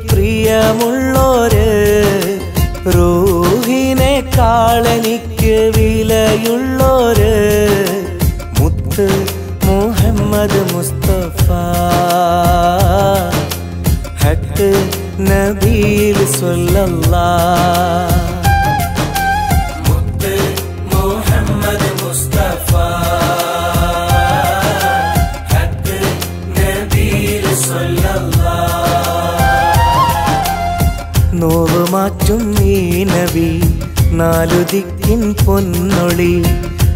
പ്രിയമുള്ളോര്, റൂഹിനെക്കാളെനിക്ക് വിലയുള്ളോര്, മുത്ത് മുഹമ്മദ് മുസ്തഫ ഹക്ക് നബീൽ സ്വല്ലല്ലാഹ്. മുത്ത് മുഹമ്മദ് മുസ്തഫ ഹക്ക് നബീൽ സ്വല്ലല്ലാഹ്. നോവ് മാറ്റും ഈ നബി, നാലു ദിക്കിൻ പൊന്നൊളി,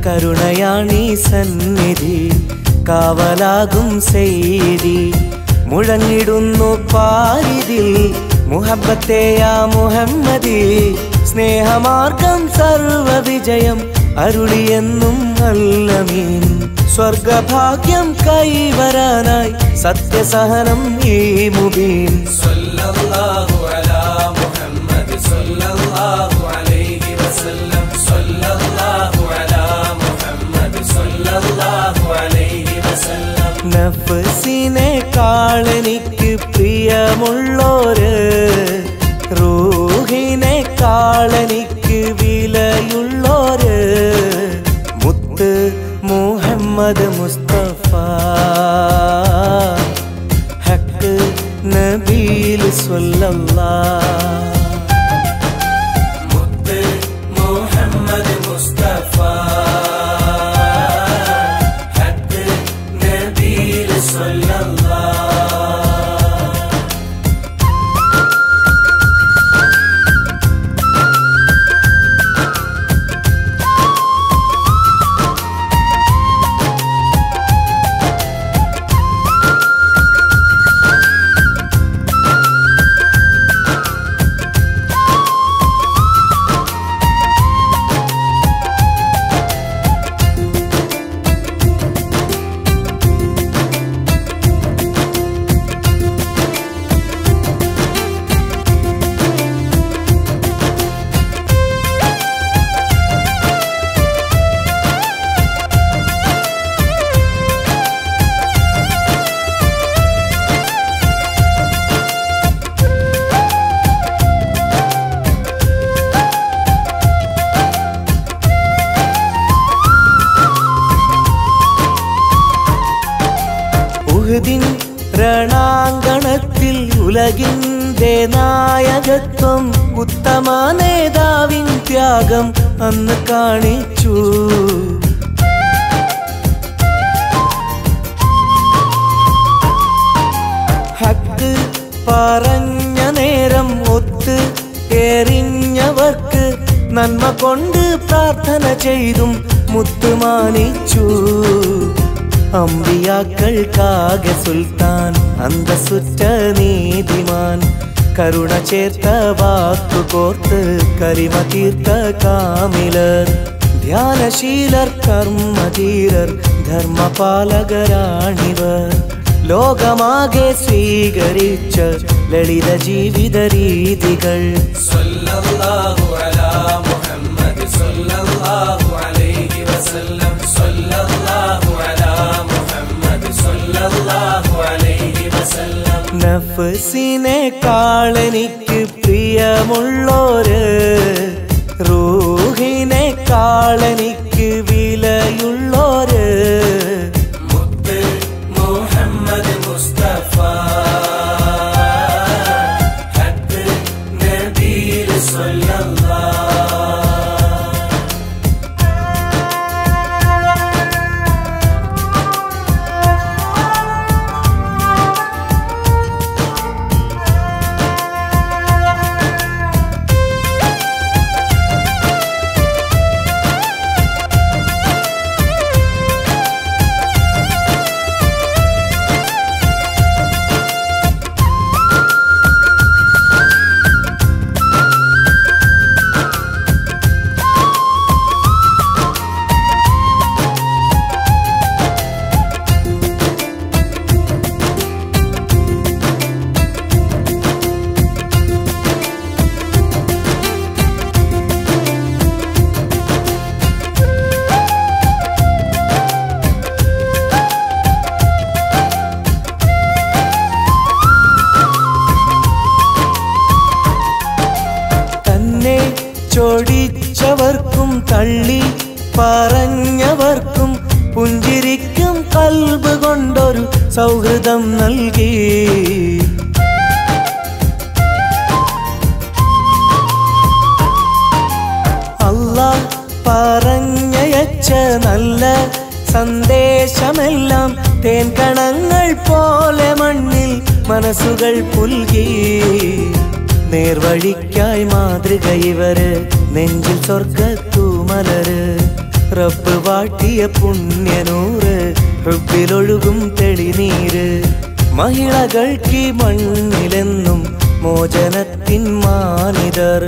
കരുണയാണീ സന്നിധി, കാവലാകും സെയ്തി. മുഴങ്ങിടുന്നു പാരിതിൽ മുഹബ്ബത്തെയാ മുഹമ്മദി, സ്നേഹമാർഗം സർവവിജയം അരുളിയെന്നും അല്ലമീൻ. സ്വർഗഭാഗ്യം കൈവരാനായി സത്യസഹനം ഈ മുബീൻ. സല്ലല്ലാഹു അലാ മുഹമ്മദ് സല്ലല്ലാഹു അലൈഹി വസല്ലം, സല്ലല്ലാഹു അലാ മുഹമ്മദ് സല്ലല്ലാഹു അലൈഹി വസല്ലം. നഫ്സിനെക്കാളെനിക്ക് പ്രിയമുള്ളോര്, റൂഹിനെക്കാളെനിക്ക് വിലയുള്ളോര്, മുത്ത് മുഹമ്മദ് മുസ്തഫ ഹക്ക് നബീൽ സ്വല്ലല്ലാഹ്. മുത്ത് മുഹമ്മദ് മുസ്തഫ ഹക്ക് നബീൽ സ്വല്ലല്ലാഹ്. ഉഹദിൻ രണാങ്കണത്തിൽ ഉലകിന്റെ നായകത്വം, ഉത്തമ നേതാവിൻ ത്യാഗം അന്ന് കാണിച്ചു. ഹക്ക് പറഞ്ഞ നേരം ഒത്ത് എറിഞ്ഞവർക്ക് നന്മ കൊണ്ട് പ്രാർത്ഥന ചെയ്തും മുത്തുമാനിച്ചു. അമ്പിയാക്കൾക്കാകെ സുൽത്താൻ, അന്തസുറ്റ നീതിമാൻ, കരുണ ചേർത്ത വാക്കു കോർത്ത് കരിമ തീർത്ത കാമിലർ, ധ്യാനശീലർ കർമ്മധീരർ, ധർമ്മപാലകരാണിവർ. ലോകമാകെ സ്വീകരിച്ച ലളിത ജീവിത രീതികൾ. സല്ലല്ലാഹു അലാ മുഹമ്മദ് സല്ലല്ലാഹു അലൈഹി വസല്ലം, സല്ലല്ലാഹു അലാ മുഹമ്മദ് സല്ലല്ലാഹു അലൈഹി വസല്ലം. നഫ്സിനെക്കാളെനിക്ക് പ്രിയമുള്ളോര്, റൂഹിനെക്കാളെനിക്ക് വിലയുള്ളോര്, മുത്ത് മുഹമ്മദ് മുസ്തഫ ഹക്ക് നബീൽ സ്വല്ലല്ലാഹ്. ചിരിച്ചവർക്കും തള്ളി പറഞ്ഞവർക്കും പുഞ്ചിരിക്കും കൽബ് കൊണ്ടൊരു സൗഹൃദം നൽകി. അല്ലാഹ് പറഞ്ഞയച്ച നല്ല സന്ദേശമെല്ലാം തേൻകണങ്ങൾ പോലെ മണ്ണിൽ മനസ്സുകൾ പുൽകി. നേർവഴിക്കായി മാതൃക ഇവര്, നെഞ്ചിൽ സ്വർഗത്തൂമലര്. റബ്ബ് വാട്ടിയ പുണ്യനൂറ്, ഹുബ്ബിലൊഴുകും തെളിനീര്. മഹിളകൾക്ക് മണ്ണിലെന്നും മോചനത്തിൻ മാനിതർ.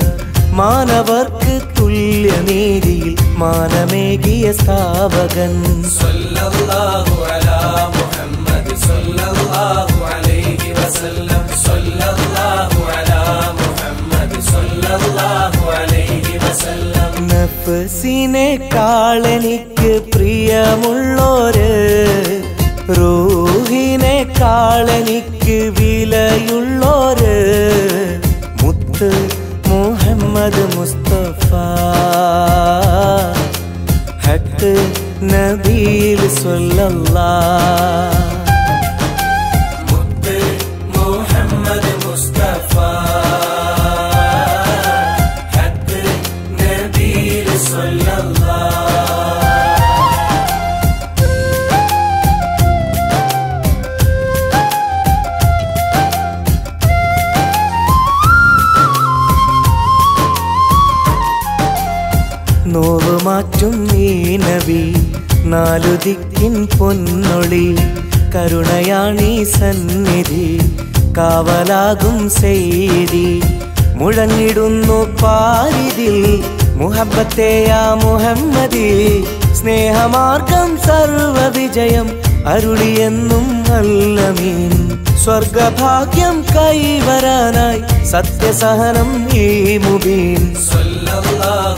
മാനവർക്ക് തുല്യനീതിയിൽ മാനമേകിയ സ്ഥാപകൻ. സല്ലല്ലാഹു അലാ മുഹമ്മദ് സല്ലല്ലാഹു അലൈഹി വസല്ലം. സല്ലല്ലാഹു അലാ മുഹമ്മദ് സല്ലല്ലാഹു അലൈഹി വസല്ലം. നഫ്സിനെക്കാളെനിക്ക് പ്രിയമുള്ളോര്, റൂഹിനെക്കാളെനിക്ക് വിലയുള്ളോര്, മുത്ത് മുഹമ്മദ് മുസ്തഫ ഹക്ക് നബീൽ സ്വല്ലല്ലാഹ്. മുത്ത് മുഹമ്മദ് മുസ്തഫ ഹക്ക് നബീൽ സ്വല്ലല്ലാഹ്. നോവ് മാറ്റും ഈ നബി, നാലു ദിക്കിൻ പൊന്നൊളി. കരുണയാണീ സന്നിധി, കാവലാകും സെയ്തി. മുഴങ്ങിടുന്നു പാരിതിൽ മുഹബ്ബത്തെയാ മുഹമ്മദി. സ്നേഹമാർഗം സർവവിജയം അരുളിയെന്നും അല്ലമീൻ. സ്വർഗഭാഗ്യം കൈവരാനായി സത്യസഹനം ഈ മുബീൻ. സല്ലല്ലാഹു